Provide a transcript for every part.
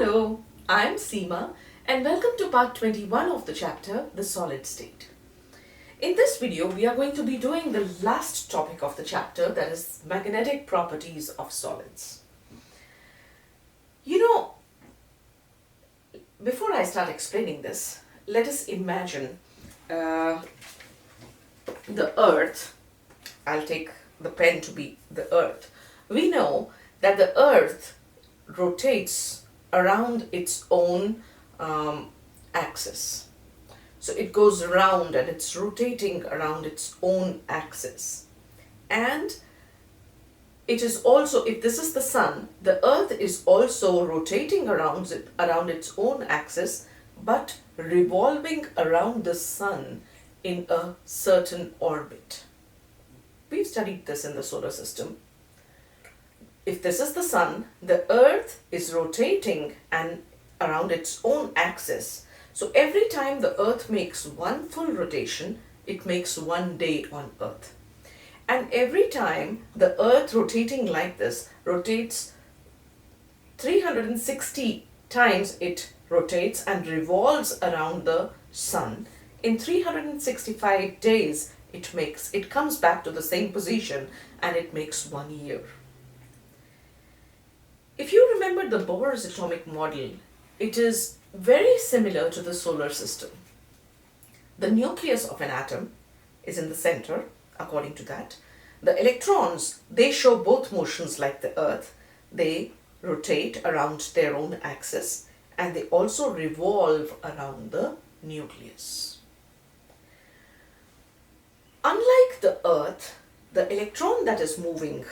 Hello, I'm Seema and welcome to part 21 of the chapter, The Solid State. In this video, we are going to be doing the last topic of the chapter, that is magnetic properties of solids. Before I start explaining this, let us imagine the Earth. I'll take the pen to be the Earth. We know that the Earth rotates around its own axis. So it goes around and it's rotating around its own axis. And it is also, if this is the sun, the Earth is also rotating around its own axis, but revolving around the sun in a certain orbit. We've studied this in the solar system. If this is the sun, the Earth is rotating and around its own axis. So every time the Earth makes one full rotation, it makes one day on Earth. And every time the Earth rotating like this rotates 360 times, it rotates and revolves around the sun. In 365 days, it comes back to the same position and it makes 1 year. If you remember the Bohr's atomic model, it is very similar to the solar system. The nucleus of an atom is in the center, according to that. The electrons, they show both motions like the Earth. They rotate around their own axis and they also revolve around the nucleus. Unlike the Earth, the electron that is moving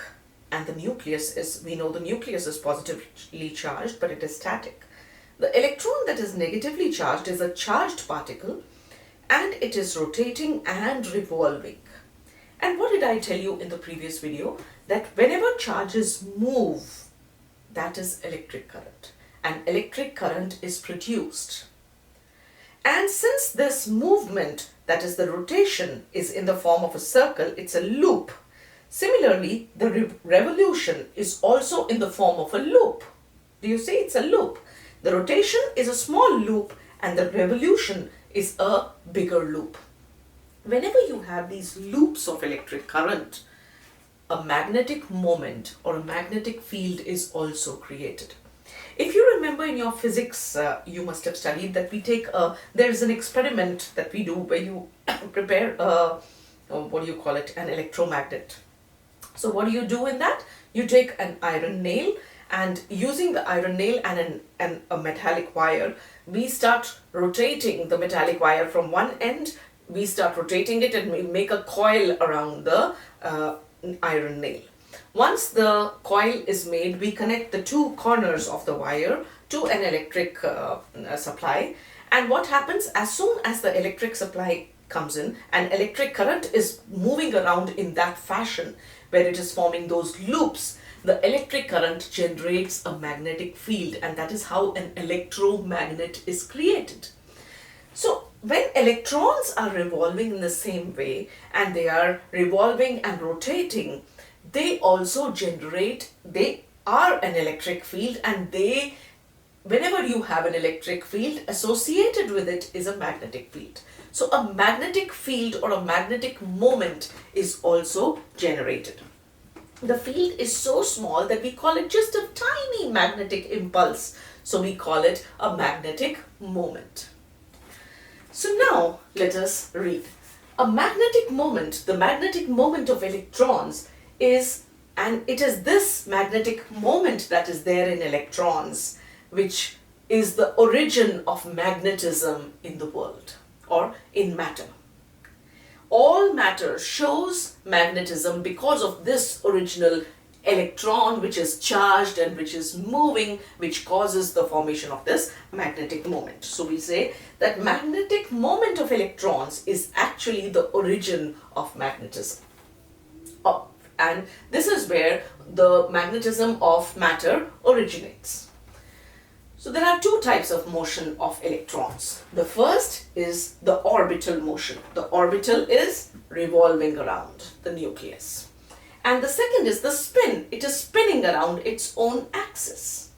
and the nucleus is, we know the nucleus is positively charged, but it is static. The electron that is negatively charged is a charged particle and it is rotating and revolving. And what did I tell you in the previous video? That whenever charges move, that is electric current. And electric current is produced. And since this movement, that is the rotation, is in the form of a circle, it's a loop. Similarly, the revolution is also in the form of a loop. Do you see? It's a loop. The rotation is a small loop and the revolution is a bigger loop. Whenever you have these loops of electric current, a magnetic moment or a magnetic field is also created. If you remember in your physics, you must have studied that there's an experiment that we do where you prepare an electromagnet. So what do you do in that? You take an iron nail and using the iron nail and a metallic wire, we start rotating the metallic wire from one end. We start rotating it and we make a coil around the iron nail. Once the coil is made, we connect the two corners of the wire to an electric supply. And what happens as soon as the electric supply comes in and electric current is moving around in that fashion where it is forming those loops, the electric current generates a magnetic field, and that is how an electromagnet is created. So when electrons are revolving in the same way and they are revolving and rotating, they are an electric field, and whenever you have an electric field, associated with it is a magnetic field. So a magnetic field or a magnetic moment is also generated. The field is so small that we call it just a tiny magnetic impulse. So we call it a magnetic moment. So now let us read. A magnetic moment, the magnetic moment of electrons is this magnetic moment that is there in electrons, which is the origin of magnetism in the world or in matter. All matter shows magnetism because of this original electron which is charged and which is moving, which causes the formation of this magnetic moment. So we say that magnetic moment of electrons is actually the origin of magnetism. And this is where the magnetism of matter originates. So there are two types of motion of electrons. The first is the orbital motion. The orbital is revolving around the nucleus. And the second is the spin. It is spinning around its own axis.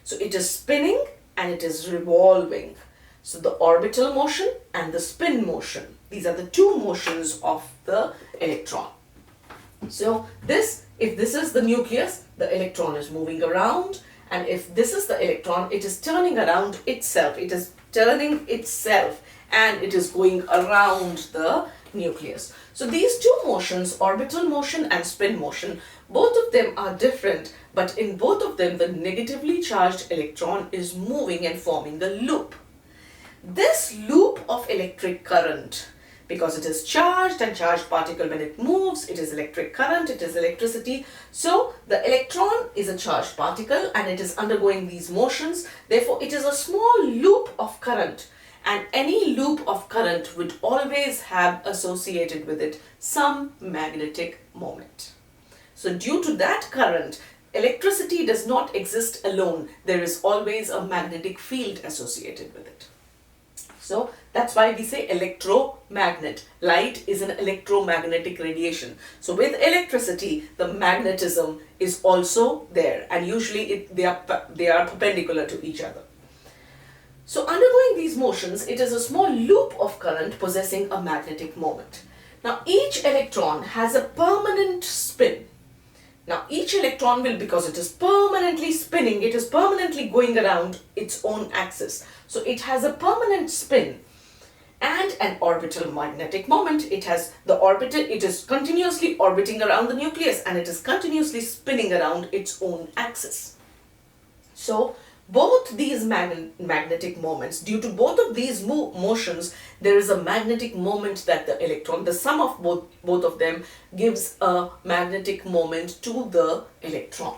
So it is spinning and it is revolving. So the orbital motion and the spin motion, these are the two motions of the electron. So if this is the nucleus, the electron is moving around, and if this is the electron, it is turning around itself. It is turning itself and it is going around the nucleus. So these two motions, orbital motion and spin motion, both of them are different, but in both of them the negatively charged electron is moving and forming the loop. This loop of electric current, because it is charged and charged particle when it moves, it is electric current, it is electricity. So the electron is a charged particle and it is undergoing these motions. Therefore, it is a small loop of current, and any loop of current would always have associated with it some magnetic moment. So due to that current, electricity does not exist alone. There is always a magnetic field associated with it. So that's why we say electromagnet. Light is an electromagnetic radiation. So with electricity, the magnetism is also there, and usually they are perpendicular to each other. So undergoing these motions, it is a small loop of current possessing a magnetic moment. Now each electron has a permanent spin. Now each electron will, because it is permanently spinning, it is permanently going around its own axis. So it has a permanent spin and an orbital magnetic moment. It is continuously orbiting around the nucleus and it is continuously spinning around its own axis. So both these magnetic moments, due to both of these motions, there is a magnetic moment that the electron, the sum of both of them gives a magnetic moment to the electron.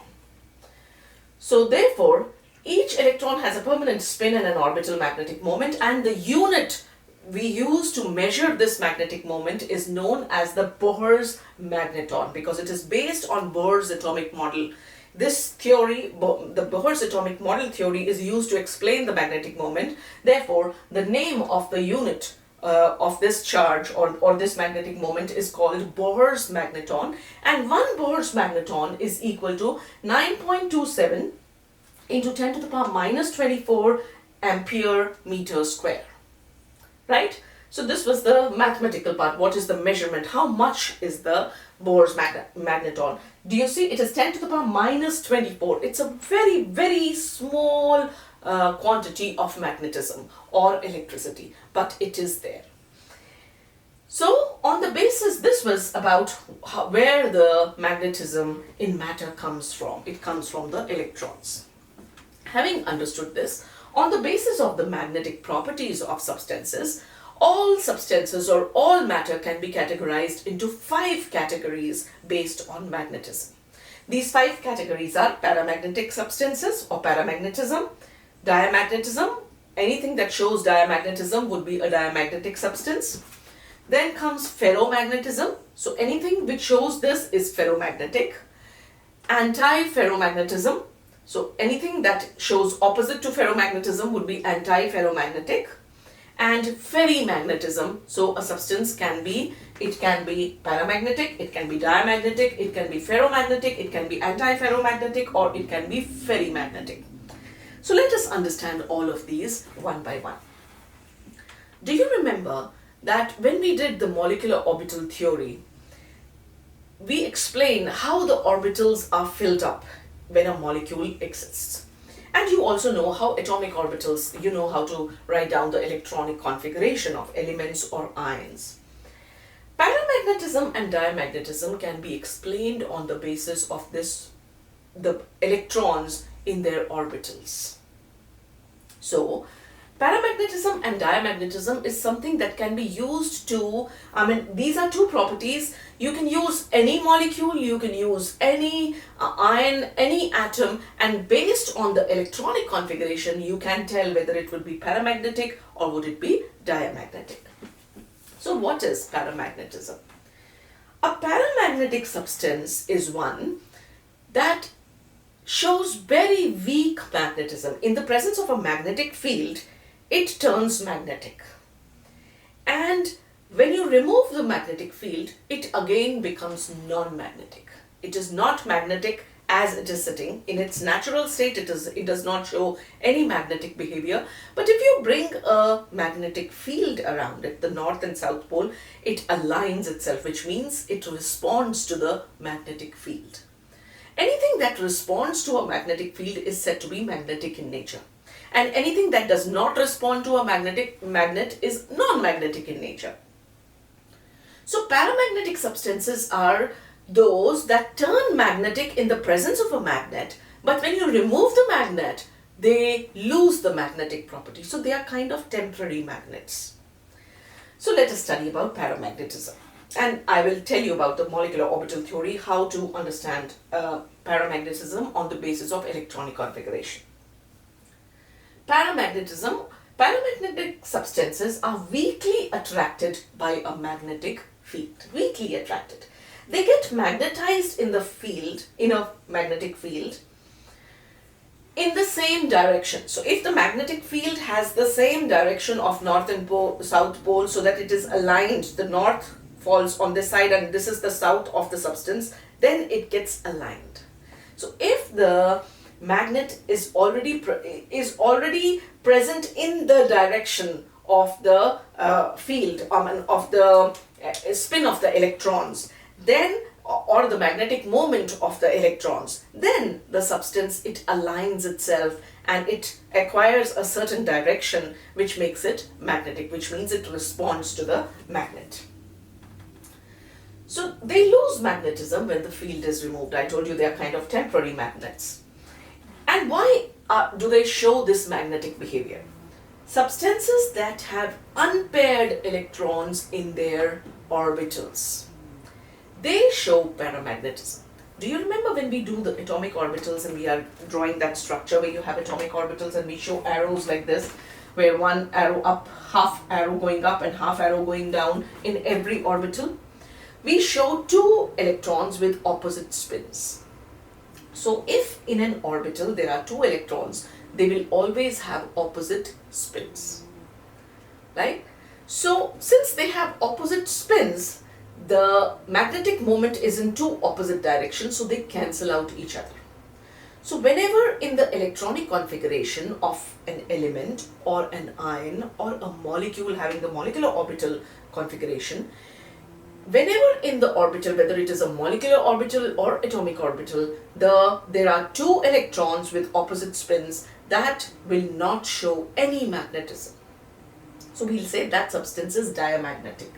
So therefore, each electron has a permanent spin and an orbital magnetic moment, and the unit we use to measure this magnetic moment is known as the Bohr's magneton, because it is based on Bohr's atomic model. This theory, the Bohr's atomic model theory, is used to explain the magnetic moment. Therefore, the name of the unit of this charge or this magnetic moment is called Bohr's magneton, and 1 Bohr's magneton is equal to 9.27 into 10 to the power minus 24 ampere meter square. Right? So this was the mathematical part. What is the measurement? How much is the Bohr's magneton? Do you see? It is 10 to the power minus 24. It's a very, very small quantity of magnetism or electricity, but it is there. So on the basis, this was about where the magnetism in matter comes from. It comes from the electrons. Having understood this, on the basis of the magnetic properties of substances, all substances or all matter can be categorized into 5 categories based on magnetism. These 5 categories are paramagnetic substances or paramagnetism, diamagnetism. Anything that shows diamagnetism would be a diamagnetic substance. Then comes ferromagnetism. So anything which shows this is ferromagnetic. Anti-ferromagnetism. So anything that shows opposite to ferromagnetism would be anti-ferromagnetic. And ferrimagnetism. So a substance can be paramagnetic, it can be diamagnetic, it can be ferromagnetic, it can be anti-ferromagnetic, or it can be ferrimagnetic. So let us understand all of these one by one. Do you remember that when we did the molecular orbital theory, we explained how the orbitals are filled up when a molecule exists? And you also know how atomic orbitals, you know how to write down the electronic configuration of elements or ions. Paramagnetism and diamagnetism can be explained on the basis of the electrons in their orbitals. So, paramagnetism and diamagnetism is something that can be used to, these are two properties. You can use any molecule, you can use any ion, any atom, and based on the electronic configuration, you can tell whether it would be paramagnetic or would it be diamagnetic. So what is paramagnetism? A paramagnetic substance is one that shows very weak magnetism. In the presence of a magnetic field, it turns magnetic. And when you remove the magnetic field, it again becomes non-magnetic. It is not magnetic as it is sitting. In its natural state, it does not show any magnetic behavior. But if you bring a magnetic field around it, the north and south pole, it aligns itself, which means it responds to the magnetic field. Anything that responds to a magnetic field is said to be magnetic in nature. And anything that does not respond to a magnet is non-magnetic in nature. So paramagnetic substances are those that turn magnetic in the presence of a magnet, but when you remove the magnet, they lose the magnetic property. So they are kind of temporary magnets. So let us study about paramagnetism. And I will tell you about the molecular orbital theory, how to understand paramagnetism on the basis of electronic configuration. Paramagnetic substances are weakly attracted by a magnetic field. Weakly attracted. They get magnetized in the field, in a magnetic field, in the same direction. So if the magnetic field has the same direction of north and south pole, so that it is aligned, the north falls on this side and this is the south of the substance, then it gets aligned. So if the magnet is already present in the direction of the field, of the spin of the electrons, then, or the magnetic moment of the electrons, then the substance, it aligns itself and it acquires a certain direction which makes it magnetic, which means it responds to the magnet. So they lose magnetism when the field is removed. I told you they are kind of temporary magnets. And why do they show this magnetic behavior? Substances that have unpaired electrons in their orbitals, they show paramagnetism. Do you remember when we do the atomic orbitals and we are drawing that structure where you have atomic orbitals and we show arrows like this, where one arrow up, half arrow going up and half arrow going down in every orbital? We show two electrons with opposite spins. So if in an orbital there are two electrons, they will always have opposite spins, right? So since they have opposite spins, the magnetic moment is in two opposite directions, so they cancel out each other. So whenever in the electronic configuration of an element or an ion or a molecule having the molecular orbital configuration, whenever in the orbital, whether it is a molecular orbital or atomic orbital, there are two electrons with opposite spins, that will not show any magnetism. So we'll say that substance is diamagnetic.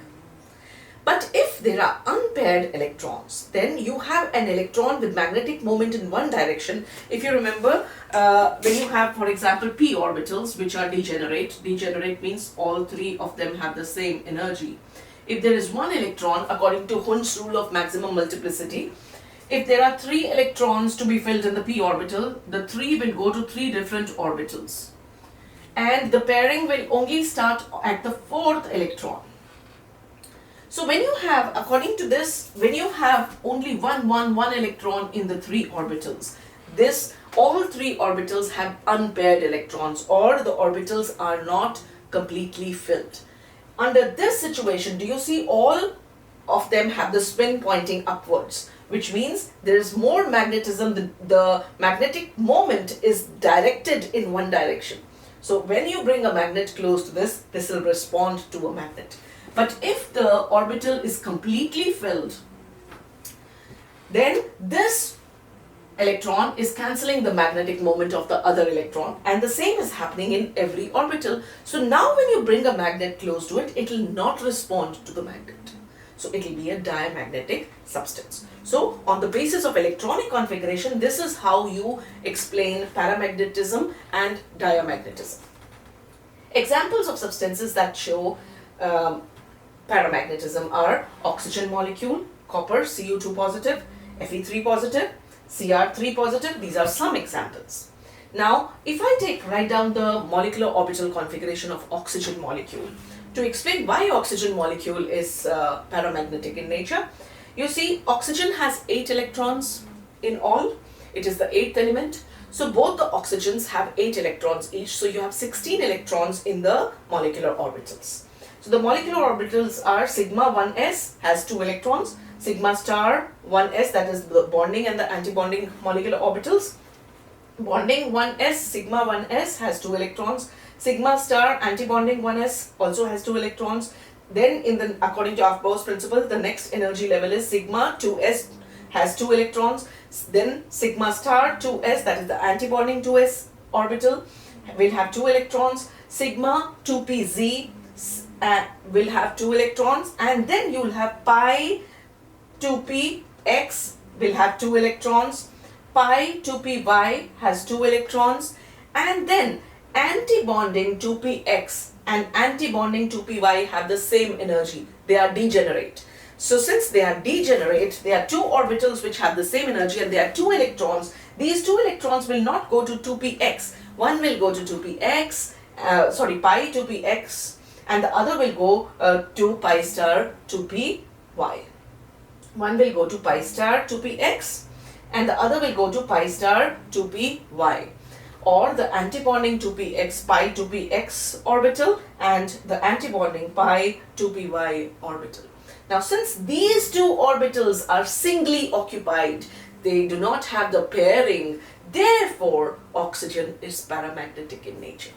But if there are unpaired electrons, then you have an electron with magnetic moment in one direction. If you remember, when you have, for example, p orbitals which are degenerate means all three of them have the same energy. If there is one electron, according to Hund's rule of maximum multiplicity, if there are three electrons to be filled in the p orbital, the three will go to three different orbitals. And the pairing will only start at the fourth electron. So when you have, according to this, when you have only one electron in the three orbitals, all three orbitals have unpaired electrons, or the orbitals are not completely filled. Under this situation, do you see all of them have the spin pointing upwards, which means there is more magnetism. The magnetic moment is directed in one direction. So when you bring a magnet close to this will respond to a magnet. But if the orbital is completely filled, then this electron is cancelling the magnetic moment of the other electron, and the same is happening in every orbital. So now when you bring a magnet close to it, it will not respond to the magnet. So it will be a diamagnetic substance. So on the basis of electronic configuration, this is how you explain paramagnetism and diamagnetism. Examples of substances that show paramagnetism are oxygen molecule, copper, Cu2 positive, Fe3 positive, Cr3 positive. These are some examples. Now, if I write down the molecular orbital configuration of oxygen molecule to explain why oxygen molecule is paramagnetic in nature, you see oxygen has 8 electrons in all. It is the 8th element. So both the oxygens have 8 electrons each. So you have 16 electrons in the molecular orbitals. So the molecular orbitals are sigma 1s has 2 electrons, sigma star 1s, that is the bonding and the anti-bonding molecular orbitals. Bonding 1s, sigma 1s has 2 electrons. Sigma star anti-bonding 1s also has 2 electrons. Then according to Aufbau's principle, the next energy level is sigma 2s has 2 electrons. Then sigma star 2s, that is the anti-bonding 2s orbital, will have 2 electrons. Sigma 2pz will have 2 electrons, and then you'll have pi 2px will have 2 electrons. Pi 2py has 2 electrons, and then anti-bonding 2px and anti-bonding 2py have the same energy. They are degenerate. So since they are degenerate, there are 2 orbitals which have the same energy and there are 2 electrons. These 2 electrons will not go to 2px. One will go to 2px, pi 2px, and the other will go to pi star 2py. One will go to pi star 2px and the other will go to pi star 2py, or the antibonding 2px pi 2px orbital and the antibonding pi 2py orbital. Now since these 2 orbitals are singly occupied, they do not have the pairing, therefore oxygen is paramagnetic in nature.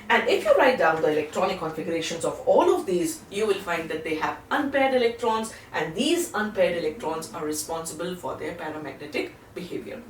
And if you write down the electronic configurations of all of these, you will find that they have unpaired electrons, and these unpaired electrons are responsible for their paramagnetic behavior.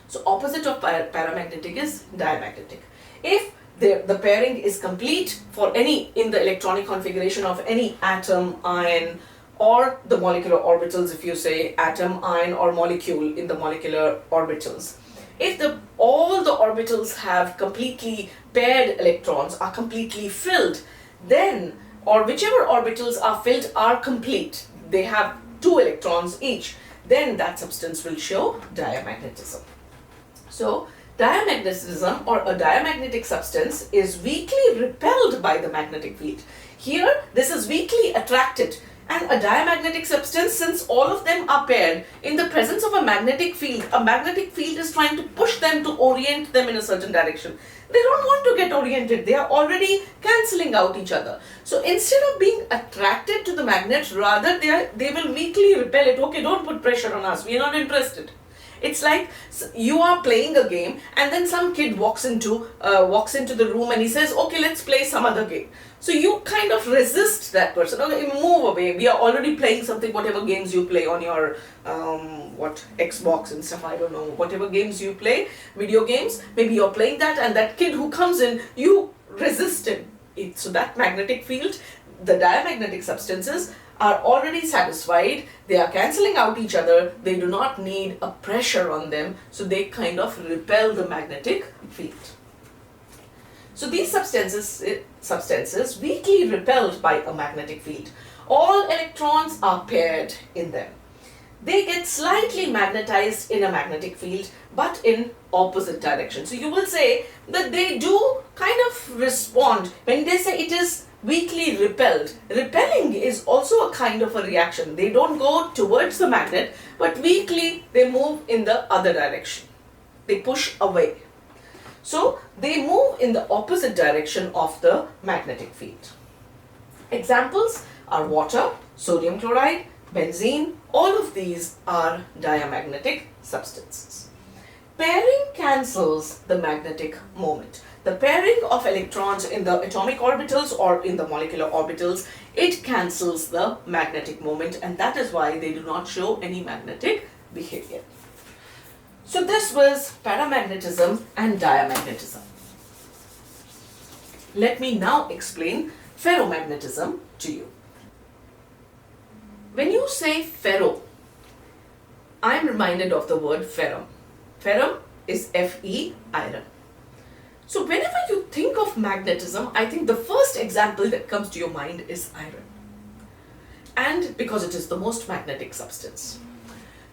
So opposite of paramagnetic is diamagnetic. If the pairing is complete for any in the electronic configuration of any atom, ion, or the molecular orbitals, if you say atom, ion, or molecule in the molecular orbitals. If all the orbitals have completely paired electrons, are completely filled, then, or whichever orbitals are filled are complete, they have 2 electrons each, then that substance will show diamagnetism. So diamagnetism, or a diamagnetic substance, is weakly repelled by the magnetic field. Here this is weakly attracted, and a diamagnetic substance, since all of them are paired, in the presence of a magnetic field is trying to push them to orient them in a certain direction. They don't want to get oriented, they are already cancelling out each other. So instead of being attracted to the magnet, rather they will weakly repel it. Okay, don't put pressure on us, we are not interested. It's like you are playing a game and then some kid walks into the room and he says, okay, let's play some other game. So you kind of resist that person. Okay, move away. We are already playing something, whatever games you play on your Xbox and stuff, I don't know, whatever games you play, video games, maybe you're playing that, and that kid who comes in, you resist him. So that magnetic field, the diamagnetic substances are already satisfied, they are cancelling out each other, they do not need a pressure on them, so they kind of repel the magnetic field. So these substances weakly repelled by a magnetic field. All electrons are paired in them. They get slightly magnetized in a magnetic field, but in opposite direction. So you will say that they do kind of respond when they say it is weakly repelled. Repelling is also a kind of a reaction. They don't go towards the magnet, but weakly they move in the other direction. They push away. So they move in the opposite direction of the magnetic field. Examples are water, sodium chloride, benzene. All of these are diamagnetic substances. Pairing cancels the magnetic moment. The pairing of electrons in the atomic orbitals or in the molecular orbitals, it cancels the magnetic moment, and that is why they do not show any magnetic behavior. So this was paramagnetism and diamagnetism. Let me now explain ferromagnetism to you. When you say ferro, I am reminded of the word ferrum. Ferrum is Fe, iron. So whenever you think of magnetism, I think the first example that comes to your mind is iron. And because it is the most magnetic substance.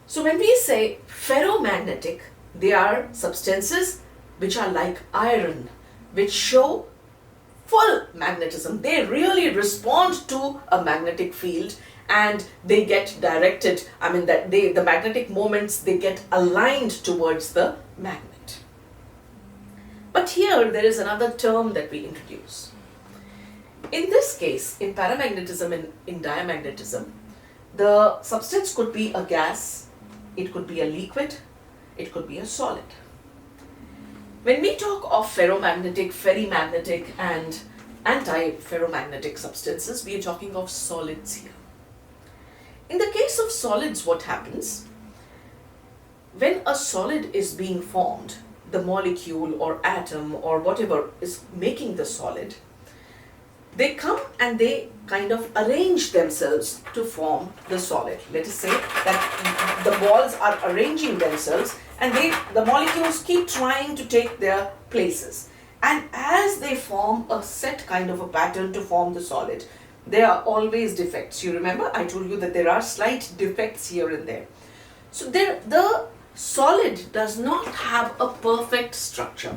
So when we say ferromagnetic, they are substances which are like iron, which show full magnetism. They really respond to a magnetic field and they get directed, the magnetic moments, they get aligned towards the magnet. But here there is another term that we introduce. In this case, in paramagnetism and in diamagnetism, The substance could be a gas, it could be a liquid, it could be a solid. When we talk of ferromagnetic, ferrimagnetic and anti-ferromagnetic substances, we are talking of solids here. In the case of solids, what happens? When a solid is being formed, the molecule or atom or whatever is making the solid, they come and they kind of arrange themselves to form the solid. Let us say that the balls are arranging themselves and the molecules keep trying to take their places. And as they form a set kind of a pattern to form the solid, there are always defects. You remember I told you that there are slight defects here and there. So the solid does not have a perfect structure.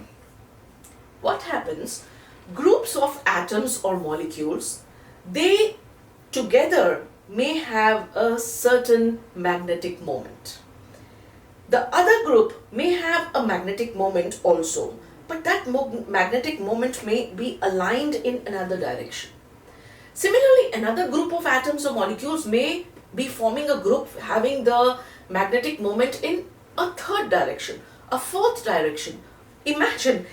What happens? Groups of atoms or molecules, they together may have a certain magnetic moment. The other group may have a magnetic moment also, but that magnetic moment may be aligned in another direction. Similarly, another group of atoms or molecules may be forming a group having the magnetic moment in a third direction, a fourth direction. Imagine,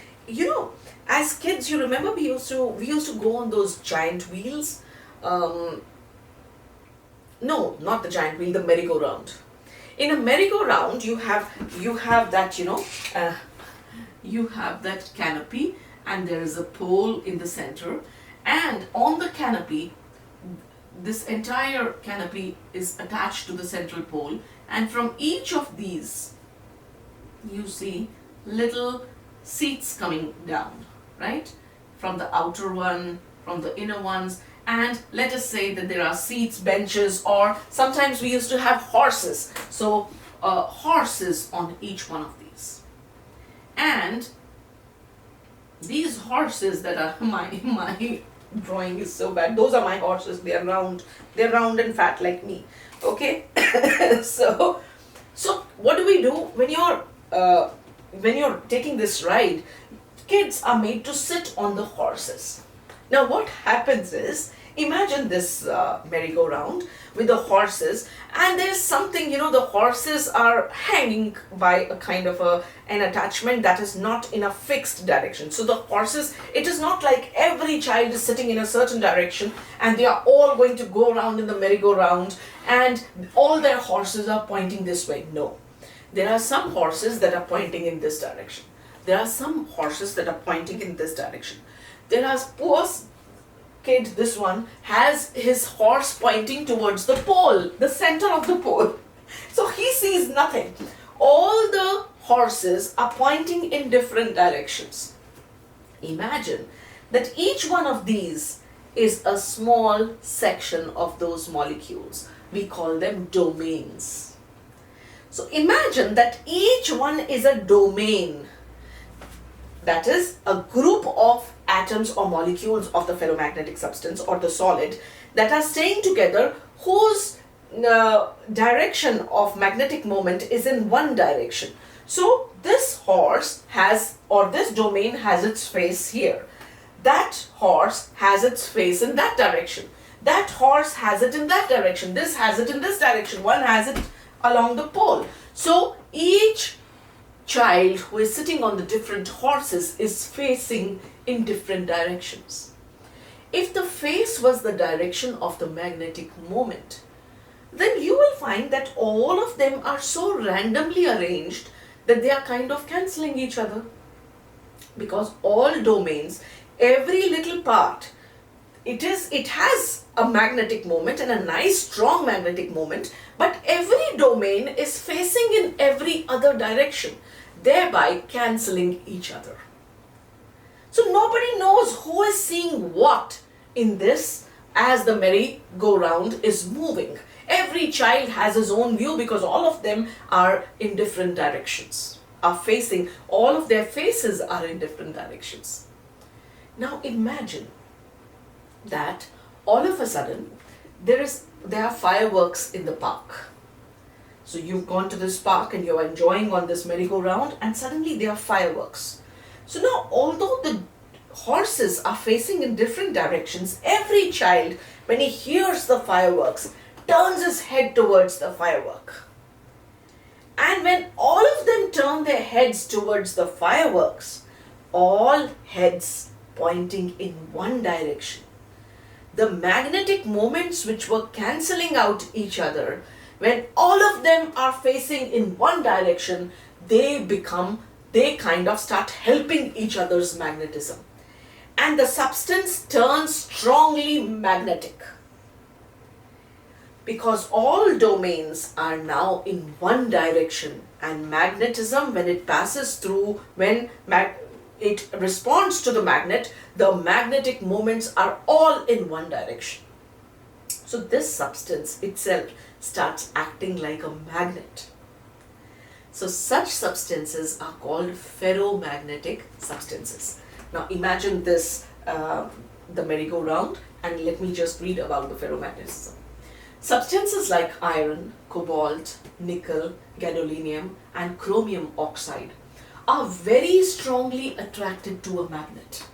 as kids, you remember we used to go on those giant wheels. No, not the giant wheel, the merry-go-round. In a merry-go-round, you have that you have that canopy, and there is a pole in the center, and on the canopy, this entire canopy is attached to the central pole, and from each of these, you see little seats coming down, right? From the outer one, from the inner ones, and let us say that there are seats, benches, or sometimes we used to have horses. So horses on each one of these. And these horses that are my drawing is so bad. Those are my horses. They are round and fat like me. Okay. so what do we do when you're taking this ride? Kids are made to sit on the horses. Now what happens is, imagine this merry-go-round with the horses, and there's something, the horses are hanging by a kind of an attachment that is not in a fixed direction. So the horses, it is not like every child is sitting in a certain direction and they are all going to go around in the merry-go-round and all their horses are pointing this way. No. There are some horses that are pointing in this direction. There are some horses that are pointing in this direction. There are poor kid, this one, has his horse pointing towards the pole, the center of the pole. So he sees nothing. All the horses are pointing in different directions. Imagine that each one of these is a small section of those molecules. We call them domains. So imagine that each one is a domain. That is a group of atoms or molecules of the ferromagnetic substance or the solid that are staying together, whose direction of magnetic moment is in one direction. So this horse has, or this domain has its face here. That horse has its face in that direction. That horse has it in that direction. This has it in this direction. One has it along the pole. So each child who is sitting on the different horses is facing in different directions. If the face was the direction of the magnetic moment, then you will find that all of them are so randomly arranged that they are kind of cancelling each other. Because all domains, every little part, it has a magnetic moment and a nice strong magnetic moment, but every domain is facing in every other direction, thereby cancelling each other. So nobody knows who is seeing what in this as the merry-go-round is moving. Every child has his own view because all of them are in different directions, are facing, all of their faces are in different directions. Now imagine that all of a sudden there are fireworks in the park. So you've gone to this park and you're enjoying on this merry-go-round, and suddenly there are fireworks. So now, although the horses are facing in different directions, every child, when he hears the fireworks, turns his head towards the firework. And when all of them turn their heads towards the fireworks, all heads pointing in one direction, the magnetic moments which were cancelling out each other, when all of them are facing in one direction, they kind of start helping each other's magnetism. And the substance turns strongly magnetic. Because all domains are now in one direction, and magnetism, when it passes through, it responds to the magnet, the magnetic moments are all in one direction. So this substance itself starts acting like a magnet. So such substances are called ferromagnetic substances. Now imagine this, the merry-go-round, and let me just read about the ferromagnetism. Substances like iron, cobalt, nickel, gadolinium, and chromium oxide are very strongly attracted to a magnet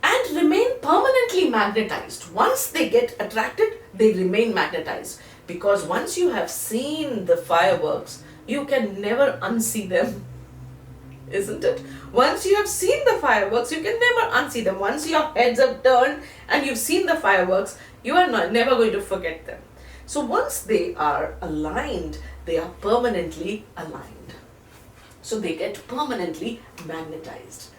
and remain permanently magnetized. Once they get attracted, they remain magnetized, because once you have seen the fireworks, you can never unsee them, isn't it? Once you have seen the fireworks, you can never unsee them. Once your heads have turned and you've seen the fireworks, you are never going to forget them. So once they are aligned, they are permanently aligned. So they get permanently magnetized.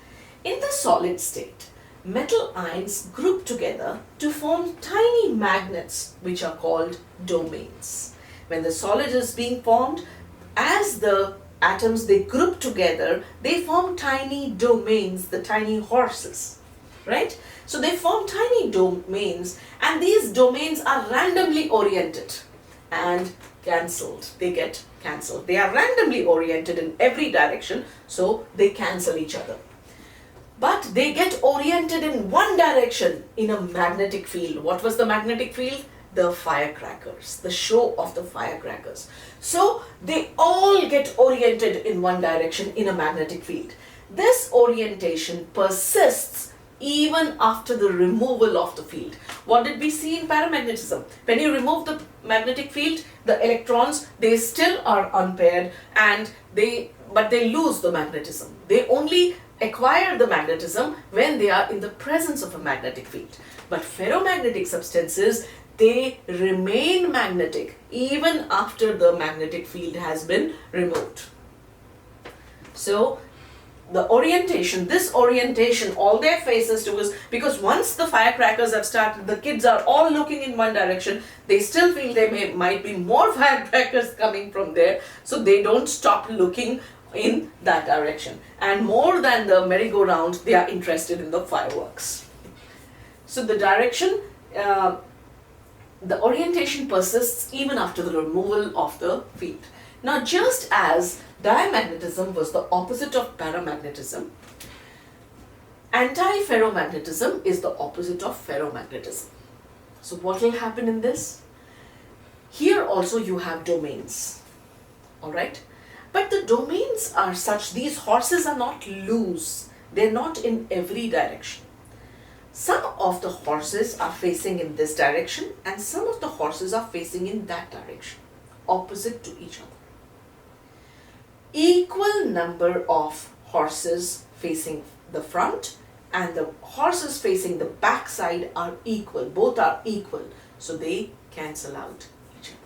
In the solid state, metal ions group together to form tiny magnets, which are called domains. When the solid is being formed, as the atoms, they group together, they form tiny domains, the tiny horses, right? So they form tiny domains, and these domains are randomly oriented and cancelled. They get cancelled. They are randomly oriented in every direction, so they cancel each other. But they get oriented in one direction in a magnetic field. What was the magnetic field? The firecrackers, the show of the firecrackers. So they all get oriented in one direction in a magnetic field. This orientation persists even after the removal of the field. What did we see in paramagnetism? When you remove the magnetic field, the electrons, they still are unpaired, but they lose the magnetism. They only acquire the magnetism when they are in the presence of a magnetic field. But ferromagnetic substances, they remain magnetic even after the magnetic field has been removed. So the orientation, this orientation, all their faces towards, because once the firecrackers have started, the kids are all looking in one direction, they still feel might be more firecrackers coming from there, so they don't stop looking in that direction. And more than the merry-go-round, they are interested in the fireworks. So the direction, the orientation persists even after the removal of the field. Now, just as diamagnetism was the opposite of paramagnetism, anti-ferromagnetism is the opposite of ferromagnetism. So what will happen in this? Here also you have domains, alright? But the domains are such, these horses are not loose, they're not in every direction. Some of the horses are facing in this direction and some of the horses are facing in that direction, opposite to each other. Equal number of horses facing the front and the horses facing the back side are equal, both are equal, so they cancel out each other.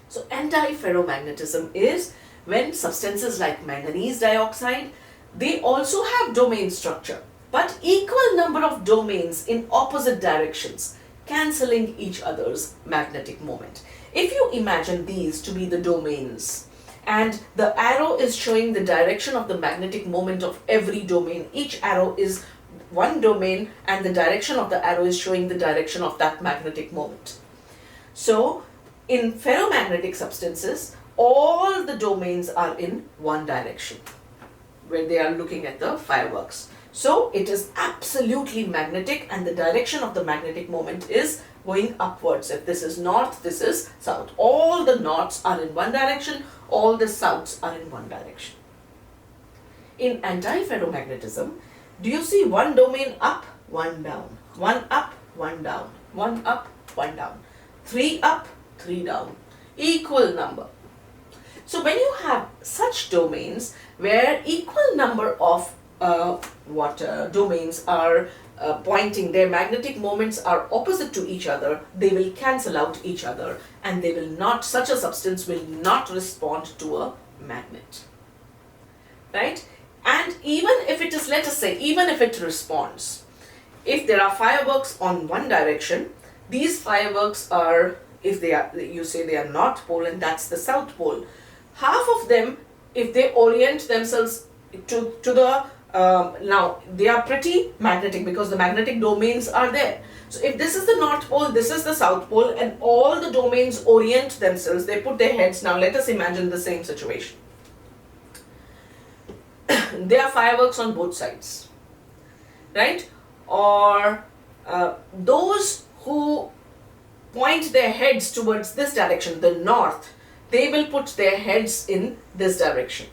So anti-ferromagnetism is when substances like manganese dioxide, they also have domain structure, but equal number of domains in opposite directions, cancelling each other's magnetic moment. If you imagine these to be the domains, and the arrow is showing the direction of the magnetic moment of every domain, each arrow is one domain and the direction of the arrow is showing the direction of that magnetic moment. So in ferromagnetic substances, all the domains are in one direction where they are looking at the fireworks. So it is absolutely magnetic and the direction of the magnetic moment is going upwards. If this is north, this is south. All the norths are in one direction, all the souths are in one direction. In anti-ferromagnetism, do you see one domain up, one down, one up, one down, one up, one down? 3 up, 3 down, equal number. So when you have such domains where equal number of domains are pointing, their magnetic moments are opposite to each other, they will cancel out each other, and they will not, such a substance will not respond to a magnet, right? And even if it is, let us say, even if it responds, if there are fireworks on one direction, these fireworks are, if they are, you say they are north pole and that's the south pole, half of them, if they orient themselves to the now they are pretty magnetic because the magnetic domains are there. So if this is the north pole, this is the south pole, and all the domains orient themselves, they put their heads. Now let us imagine the same situation. There are fireworks on both sides, right? Or those who point their heads towards this direction, the north, they will put their heads in this direction.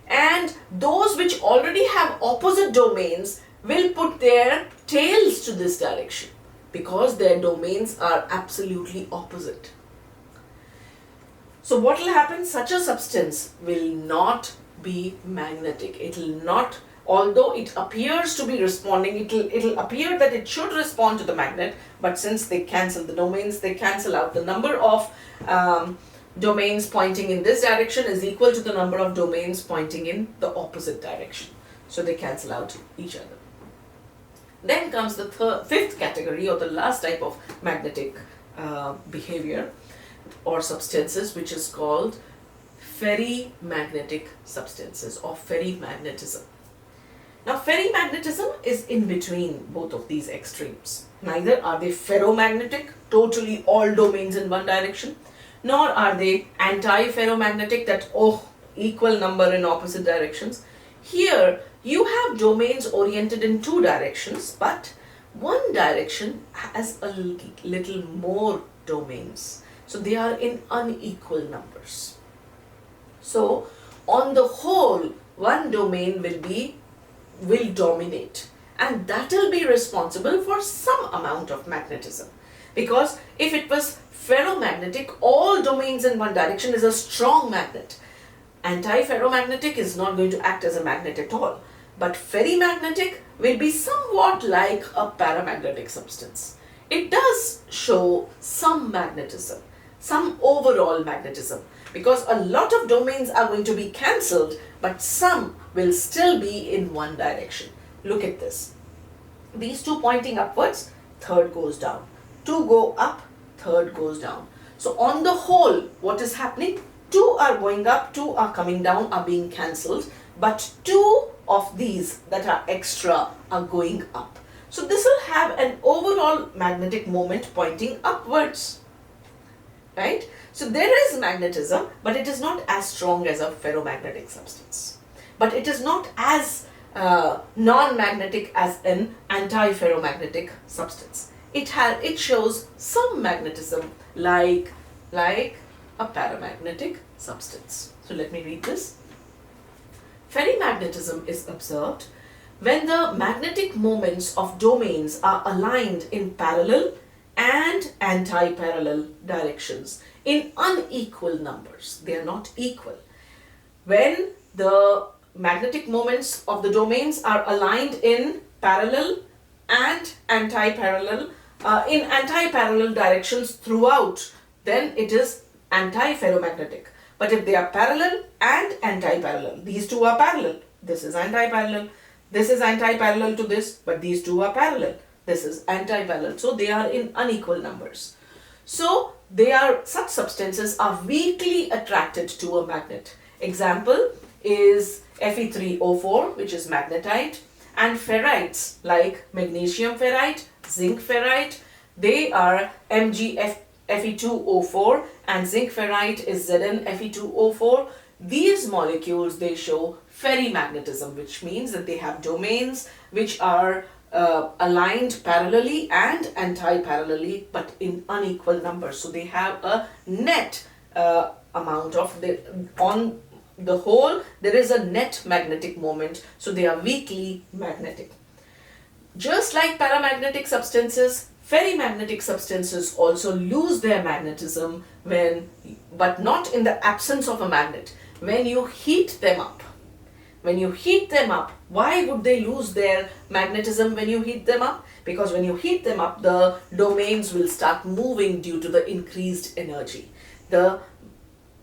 And those which already have opposite domains will put their tails to this direction because their domains are absolutely opposite. So what will happen? Such a substance will not be magnetic. It will not, although it appears to be responding, it'll appear that it should respond to the magnet, but since they cancel the domains, they cancel out. The number of domains pointing in this direction is equal to the number of domains pointing in the opposite direction. So they cancel out each other. Then comes the fifth category, or the last type of magnetic behavior or substances, which is called ferrimagnetic substances or ferrimagnetism. Now ferrimagnetism is in between both of these extremes. Neither are they ferromagnetic, totally all domains in one direction, nor are they anti-ferromagnetic, that equal number in opposite directions. Here you have domains oriented in two directions, but one direction has a little more domains. So they are in unequal numbers. So on the whole, one domain will dominate, and that will be responsible for some amount of magnetism. Because if it was ferromagnetic, all domains in one direction is a strong magnet. Anti-ferromagnetic is not going to act as a magnet at all. But ferrimagnetic will be somewhat like a paramagnetic substance. It does show some magnetism, some overall magnetism, because a lot of domains are going to be cancelled, but some will still be in one direction. Look at this. These two pointing upwards, third goes down. Two go up, third goes down. So on the whole, what is happening? Two are going up, two are coming down, are being cancelled, but two of these that are extra are going up. So this will have an overall magnetic moment pointing upwards, right? So there is magnetism, but it is not as strong as a ferromagnetic substance. But it is not as non-magnetic as an anti-ferromagnetic substance. It shows some magnetism like a paramagnetic substance. So let me read this. Ferrimagnetism is observed when the magnetic moments of domains are aligned in parallel and anti-parallel directions in unequal numbers. They are not equal. When the magnetic moments of the domains are aligned in parallel and anti-parallel, in anti-parallel directions throughout, then it is anti-ferromagnetic. But if they are parallel and anti-parallel, these two are parallel, this is anti-parallel, this is anti-parallel to this, but these two are parallel, this is anti-parallel. So they are in unequal numbers. So such substances are weakly attracted to a magnet. Example is Fe3O4, which is magnetite, and ferrites like magnesium ferrite, zinc ferrite, they are MgFe2O4, and zinc ferrite is ZnFe2O4. These molecules, they show ferrimagnetism, which means that they have domains which are aligned parallelly and anti-parallelly, but in unequal numbers. So they have a net amount of, on the whole, there is a net magnetic moment, so they are weakly magnetic. Just like paramagnetic substances, Ferrimagnetic substances also lose their magnetism but not in the absence of a magnet. When you heat them up, why would they lose their magnetism when you heat them up? Because when you heat them up, the domains will start moving due to the increased energy. The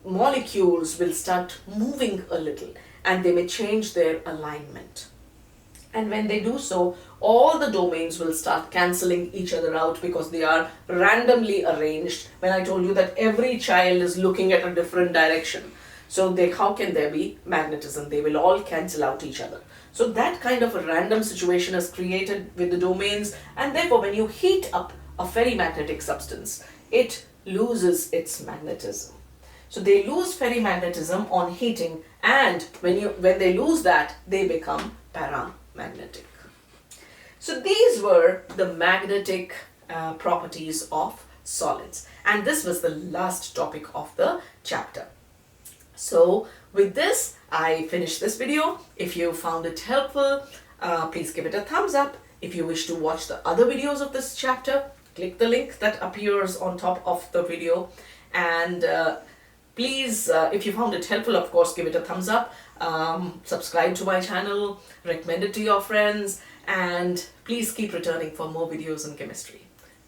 molecules will start moving a little and they may change their alignment. And when they do so, all the domains will start cancelling each other out because they are randomly arranged. When I told you that every child is looking at a different direction, so how can there be magnetism? They will all cancel out each other. So that kind of a random situation is created with the domains, and therefore when you heat up a ferrimagnetic substance, it loses its magnetism. So they lose ferrimagnetism on heating, and when they lose that, they become paramagnetic. So these were the magnetic properties of solids, and this was the last topic of the chapter. So with this, I finish this video. If you found it helpful, please give it a thumbs up. If you wish to watch the other videos of this chapter, click the link that appears on top of the video. And please, if you found it helpful, of course, give it a thumbs up. Subscribe to my channel, recommend it to your friends, and please keep returning for more videos on chemistry.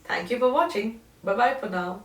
Thank you for watching. Bye-bye for now.